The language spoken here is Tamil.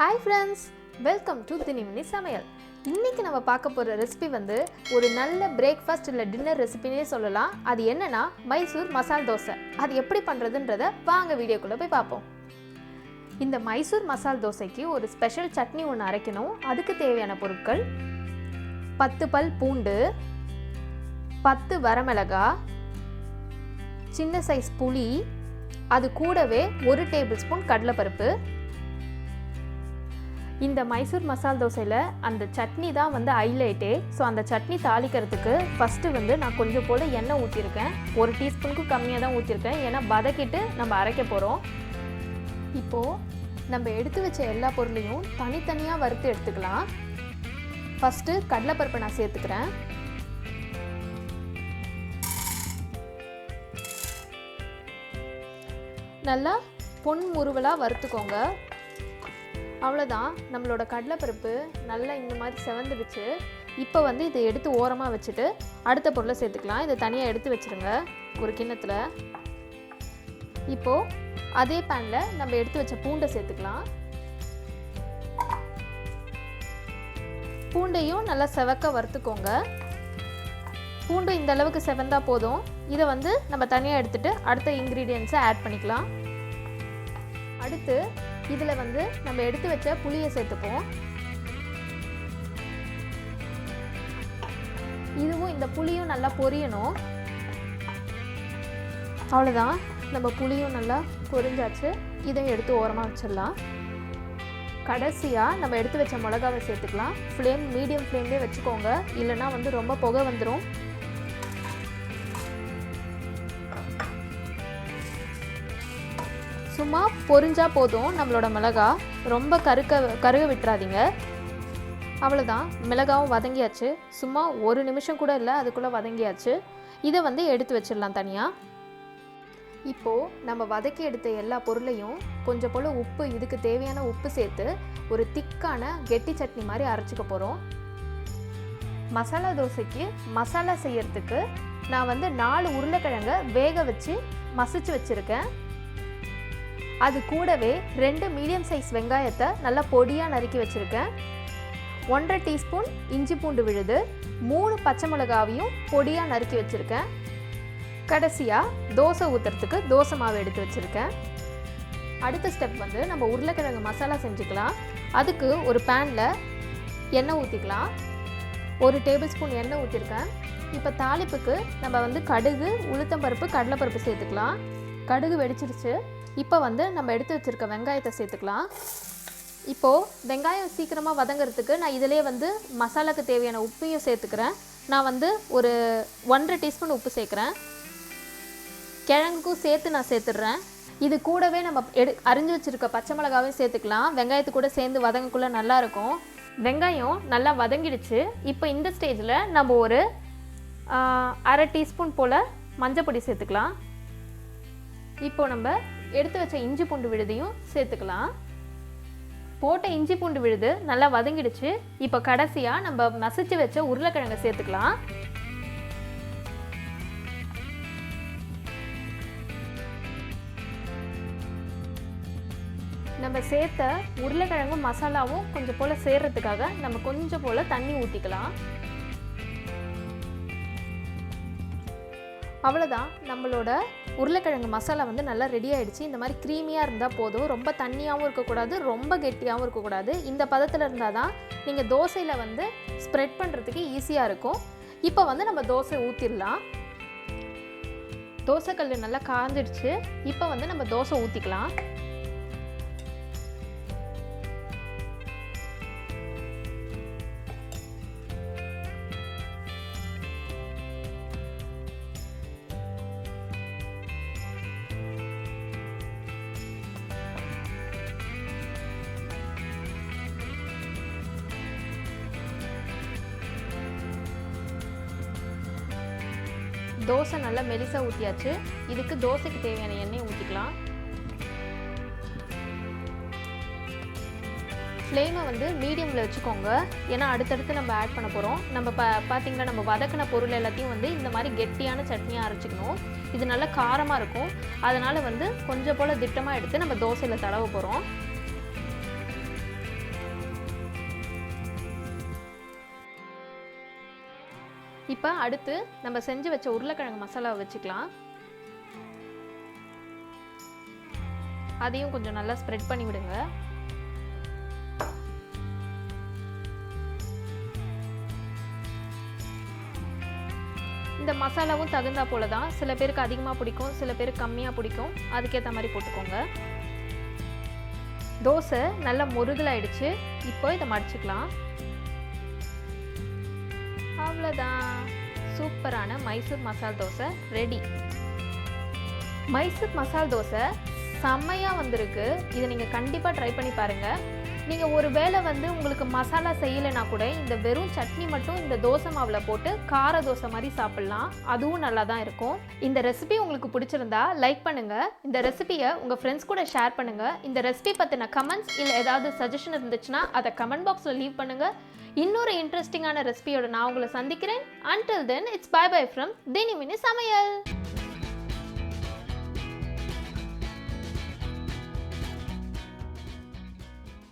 ஹாய் ஃப்ரெண்ட்ஸ், வெல்கம் டு தினிமினி சமையல். இன்றைக்கி நம்ம பார்க்க போகிற ரெசிபி வந்து ஒரு நல்ல பிரேக்ஃபாஸ்ட் இல்லை டின்னர் ரெசிபினே சொல்லலாம். அது என்னென்னா மைசூர் மசால் தோசை. அது எப்படி பண்ணுறதுன்றதை வாங்க வீடியோக்குள்ளே போய் பார்ப்போம். இந்த மைசூர் மசால் தோசைக்கு ஒரு ஸ்பெஷல் சட்னி ஒன்று அரைக்கணும். அதுக்கு தேவையான பொருட்கள் 10 பல் பூண்டு, 10 வரமிளகாய், சின்ன சைஸ் புளி, அது கூடவே 1 டேபிள் ஸ்பூன் கடலைப்பருப்பு. இந்த மைசூர் மசால் தோசையில் அந்த சட்னி தான் வந்து ஹைலைட்டே. ஸோ அந்த சட்னி தாளிக்கிறதுக்கு ஃபஸ்ட்டு வந்து நான் கொஞ்சம் போல் எண்ணெய் ஊற்றிருக்கேன். 1 டீஸ்பூனுக்கு கம்மியாக தான் ஊற்றிருக்கேன், ஏன்னா வதக்கிட்டு நம்ம அரைக்க போகிறோம். இப்போது நம்ம எடுத்து வச்ச எல்லா பொருளையும் தனித்தனியாக வறுத்து எடுத்துக்கலாம். ஃபஸ்ட்டு கடலைப்பருப்பை நான் சேர்த்துக்கிறேன். நல்லா பொன் முறுவலாக வறுத்துக்கோங்க. அவ்வளோதான், நம்மளோட கடலைப்பருப்பு நல்லா இந்த மாதிரி செவந்துடுச்சு. இப்போ வந்து இதை எடுத்து ஓரமாக வச்சுட்டு அடுத்த பொருளை சேர்த்துக்கலாம். இதை தனியாக எடுத்து வச்சுருங்க ஒரு கிண்ணத்தில். இப்போது அதே பேனில் நம்ம எடுத்து வச்ச பூண்டை சேர்த்துக்கலாம். பூண்டையும் நல்லா செவக்க வறுத்துக்கோங்க. பூண்டு இந்த அளவுக்கு செவந்தா போதும். இதை வந்து நம்ம தனியாக எடுத்துகிட்டு அடுத்த இன்க்ரீடியன்ஸை ஆட் பண்ணிக்கலாம். அடுத்து இதில் வந்து நம்ம எடுத்து வச்ச புளியை சேர்த்துப்போம். இதுவும் இந்த புளியும் நல்லா பொரியணும். அவ்வளோதான், நம்ம புளியும் நல்லா பொரிஞ்சாச்சு. இதையும் எடுத்து ஓரமாக வச்சிடலாம். கடைசியாக நம்ம எடுத்து வச்ச மிளகாவை சேர்த்துக்கலாம். மீடியம் ஃப்ளேம்லேயே வச்சுக்கோங்க, இல்லைன்னா வந்து ரொம்ப புகை வந்துடும். சும்மா பொரிஞ்சால் போதும் நம்மளோட மிளகா, ரொம்ப கருக விட்டுறாதீங்க. அவ்வளோதான், மிளகாவும் வதங்கியாச்சு. சும்மா 1 நிமிஷம் கூட இல்லை, அதுக்குள்ளே வதங்கியாச்சு. இதை வந்து எடுத்து வச்சிடலாம் தனியாக. இப்போது நம்ம வதக்கி எடுத்த எல்லா பொருளையும் கொஞ்சம் போல் உப்பு, இதுக்கு தேவையான உப்பு சேர்த்து ஒரு திக்கான கெட்டி சட்னி மாதிரி அரைச்சிக்க போகிறோம். மசாலா தோசைக்கு மசாலா செய்யறதுக்கு நான் வந்து 4 உருளைக்கிழங்கை வேக வச்சு மசிச்சு வச்சுருக்கேன். அது கூடவே 2 மீடியம் சைஸ் வெங்காயத்தை நல்லா பொடியாக நறுக்கி வச்சுருக்கேன். 1.5 டீஸ்பூன் இஞ்சி பூண்டு விழுது, 3 பச்சை மிளகாவையும் பொடியாக நறுக்கி வச்சுருக்கேன். கடைசியாக தோசை ஊற்றுறதுக்கு தோசை மாவு எடுத்து வச்சுருக்கேன். அடுத்த ஸ்டெப் வந்து நம்ம உருளைக்கிழங்கு மசாலா செஞ்சுக்கலாம். அதுக்கு ஒரு பேனில் எண்ணெய் ஊற்றிக்கலாம். 1 டேபிள் ஸ்பூன் எண்ணெய் ஊற்றிருக்கேன். இப்போ தாளிப்புக்கு நம்ம வந்து கடுகு, உளுத்தம்பருப்பு, கடலைப்பருப்பு சேர்த்துக்கலாம். கடுகு வெடிச்சிருச்சு. இப்போ வந்து நம்ம எடுத்து வச்சுருக்க வெங்காயத்தை சேர்த்துக்கலாம். இப்போது வெங்காயம் சீக்கிரமாக வதங்கிறதுக்கு நான் இதிலே வந்து மசாலாவுக்கு தேவையான உப்பையும் சேர்த்துக்கிறேன். நான் வந்து ஒரு 1.5 டீஸ்பூன் உப்பு சேர்க்குறேன். கிழங்குக்கும் சேர்த்து நான் சேர்த்துடுறேன். இது கூடவே நம்ம அரிஞ்சு வச்சுருக்க பச்சை மிளகாவையும் சேர்த்துக்கலாம். வெங்காயத்து கூட சேர்ந்து வதங்கக்குள்ளே நல்லாயிருக்கும். வெங்காயம் நல்லா வதங்கிடுச்சு. இப்போ இந்த ஸ்டேஜில் நம்ம ஒரு 1/2 டீஸ்பூன் போல் மஞ்சள் பொடி சேர்த்துக்கலாம். இப்போது நம்ம எடுத்து வச்ச இஞ்சி பூண்டு விழுதையும் சேர்த்துக்கலாம். போட்ட இஞ்சி பூண்டு விழுது நல்லா வதங்கிடுச்சு. இப்போ கடைசியாக நம்ம மசிச்சு வச்ச உருளைக்கிழங்கை சேர்த்துக்கலாம். நம்ம சேர்த்த உருளைக்கிழங்கும் மசாலாவும் கொஞ்சம் போல் சேர்றதுக்காக நம்ம கொஞ்சம் போல் தண்ணி ஊற்றிக்கலாம். அவ்வளோதான், நம்மளோட உருளைக்கிழங்கு மசாலா வந்து நல்லா ரெடி ஆகிடுச்சு. இந்த மாதிரி க்ரீமியாக இருந்தால் போதும். ரொம்ப தண்ணியாகவும் இருக்கக்கூடாது, ரொம்ப கெட்டியாகவும் இருக்கக்கூடாது. இந்த பதத்தில் இருந்தால் தான் நீங்கள் தோசையில் வந்து ஸ்ப்ரெட் பண்ணுறதுக்கு ஈஸியாக இருக்கும். இப்போ வந்து நம்ம தோசை ஊற்றிடலாம். தோசைக்கல் நல்லா காஞ்சிடுச்சு. இப்போ வந்து நம்ம தோசை ஊற்றிக்கலாம். தோசை நல்லா மெலிசாக ஊற்றியாச்சு. இதுக்கு தோசைக்கு தேவையான எண்ணெய் ஊற்றிக்கலாம். ஃப்ளேமை வந்து மீடியமில் வச்சுக்கோங்க, ஏன்னா அடுத்தடுத்து நம்ம ஆட் பண்ண போகிறோம். நம்ம பார்த்திங்கன்னா நம்ம வதக்கின பொருள் எல்லாத்தையும் வந்து இந்த மாதிரி கெட்டியான சட்னியாக அரைச்சிக்கணும். இது நல்லா காரமாக இருக்கும். அதனால் வந்து கொஞ்சம் போல் திட்டமாக எடுத்து நம்ம தோசையில் தடவ போகிறோம். இப்போ அடுத்து நம்ம செஞ்சு வச்ச உருளைக்கிழங்கு மசாலாவை வச்சுக்கலாம். அதையும் கொஞ்சம் நல்லா ஸ்ப்ரெட் பண்ணி விடுங்க. இந்த மசாலாவும் தகுந்தா போல தான், சில பேருக்கு அதிகமாக பிடிக்கும், சில பேருக்கு கம்மியாக பிடிக்கும், அதுக்கேற்ற மாதிரி போட்டுக்கோங்க. தோசை நல்லா முருகலாயிடுச்சு. இப்போ இதை மடிச்சுக்கலாம். அவ்வளோதான், சூப்பரான மைசூர் மசால் தோசை ரெடி. மைசூர் மசால் தோசை செம்மையாக வந்திருக்கு. இதை நீங்கள் கண்டிப்பாக ட்ரை பண்ணி பாருங்கள். நீங்கள் ஒரு வேளை உங்களுக்கு மசாலா செய்யலைனா கூட இந்த வெறும் சட்னி மட்டும் இந்த தோசை மாவில் போட்டு கார தோசை மாதிரி சாப்பிட்லாம். அதுவும் நல்லா தான் இருக்கும். இந்த ரெசிபி உங்களுக்கு பிடிச்சிருந்தா லைக் பண்ணுங்கள். இந்த ரெசிபியை உங்கள் ஃப்ரெண்ட்ஸ் கூட ஷேர் பண்ணுங்கள். இந்த ரெசிபி பற்றின கமெண்ட்ஸ் இல்லை ஏதாவது சஜஷன் இருந்துச்சுன்னா அதை கமெண்ட் பாக்ஸில் லீவ் பண்ணுங்கள். இன்னொரு இன்ட்ரெஸ்டிங்கான ரெசிபியோட நான் உங்களை சந்திக்கிறேன். Until then, it's bye bye from தினி மினி சமையல்.